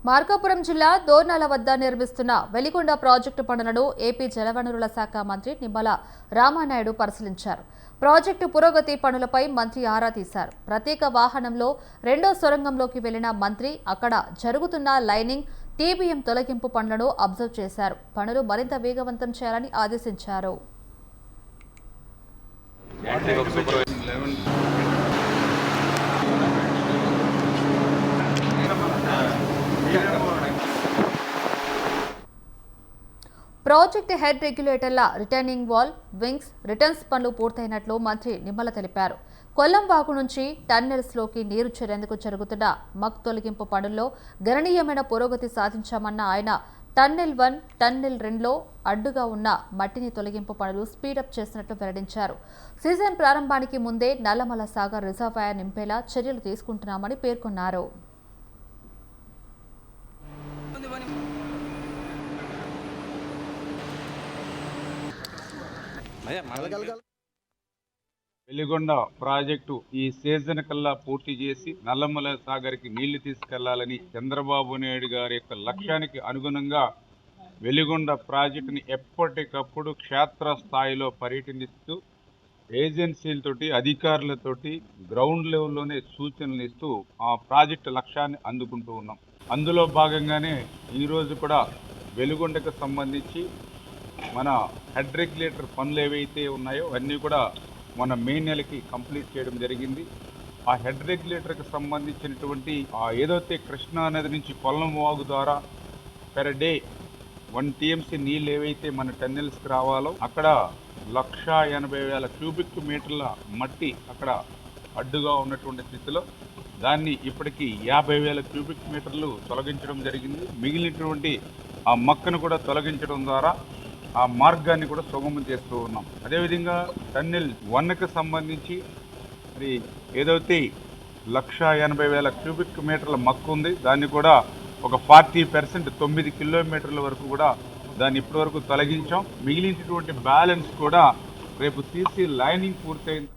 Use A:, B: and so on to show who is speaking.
A: మార్కాపురం జిల్లా దోర్నాల వద్ద నిర్మిస్తున్న వెలిగొండ ప్రాజెక్టు పనులను ఏపీ జలవనరుల శాఖ మంత్రి నిమ్మల రామానాయుడు పరిశీలించారు. ప్రాజెక్టు పురోగతి పనులపై మంత్రి ఆరా తీశారు. ప్రత్యేక వాహనంలో రెండో సొరంగంలోకి వెళ్లిన మంత్రి అక్కడ జరుగుతున్న లైనింగ్, టీబీఎం తొలగింపు పనులను అబ్జర్వ్ చేశారు. పనులు మరింత వేగవంతం చేయాలని ఆదేశించారు. ప్రాజెక్టు హెడ్ రెగ్యులేటర్ల రిటర్నింగ్ వాల్, వింగ్స్, రిటర్న్స్ పనులు పూర్తయినట్లు మంత్రి నిమ్మల తెలిపారు. కొల్లం వాగు నుంచి టన్నెల్స్ లోకి నీరు చేరేందుకు జరుగుతున్న మక్ తొలగింపు పనుల్లో గణనీయమైన పురోగతి సాధించామన్న ఆయన టన్నెల్ 1, టన్నెల్ 2లో అడ్డుగా ఉన్న మట్టిని తొలగింపు పనులు స్పీడప్ చేసినట్లు వెల్లడించారు. సీజన్ ప్రారంభానికి ముందే నల్లమల సాగర్ రిజర్వాయర్ నింపేలా చర్యలు తీసుకుంటున్నామని పేర్కొన్నారు.
B: వెలిగొండ ప్రాజెక్టు ఈ సీజన్ కల్లా పూర్తి చేసి నల్లమల సాగర్కి నీళ్లు తీసుకెళ్లాలని చంద్రబాబు నాయుడు గారి యొక్క లక్ష్యానికి అనుగుణంగా వెలిగొండ ప్రాజెక్టుని ఎప్పటికప్పుడు క్షేత్ర స్థాయిలో పర్యటిస్తూ ఏజెన్సీలతోటి, అధికారులతోటి గ్రౌండ్ లెవెల్లోనే సూచనలు ఇస్తూ ఆ ప్రాజెక్టు లక్ష్యాన్ని అందుకుంటూ ఉన్నాం. అందులో భాగంగానే ఈరోజు కూడా వెలిగొండకు సంబంధించి మన హెడ్ రెగ్యులేటర్ పనులు ఏవైతే ఉన్నాయో అన్నీ కూడా మన మే నెలకి కంప్లీట్ చేయడం జరిగింది. ఆ హెడ్ రెగ్యులేటర్కి సంబంధించినటువంటి ఏదైతే కృష్ణా నది నుంచి కొల్లం వాగు ద్వారా పెర్ డే 1 TMC నీళ్ళు ఏవైతే మన టన్నెల్స్కి రావాలో అక్కడ 1,80,000 క్యూబిక్ మీటర్ల మట్టి అక్కడ అడ్డుగా ఉన్నటువంటి స్థితిలో దాన్ని ఇప్పటికీ 50,000 క్యూబిక్ మీటర్లు తొలగించడం జరిగింది. మిగిలినటువంటి ఆ మక్కను కూడా తొలగించడం ద్వారా ఆ మార్గాన్ని కూడా సుగమం చేస్తూ ఉన్నాం. అదేవిధంగా టన్నెల్ 1కి సంబంధించి మరి ఏదైతే 1,80,000 క్యూబిక్ మీటర్ల మక్కు ఉంది దాన్ని కూడా ఒక 40% 9 కిలోమీటర్ల వరకు కూడా దాన్ని ఇప్పటి వరకు తొలగించాం. మిగిలినటువంటి బ్యాలెన్స్ కూడా రేపు తీసి లైనింగ్ పూర్తయింది.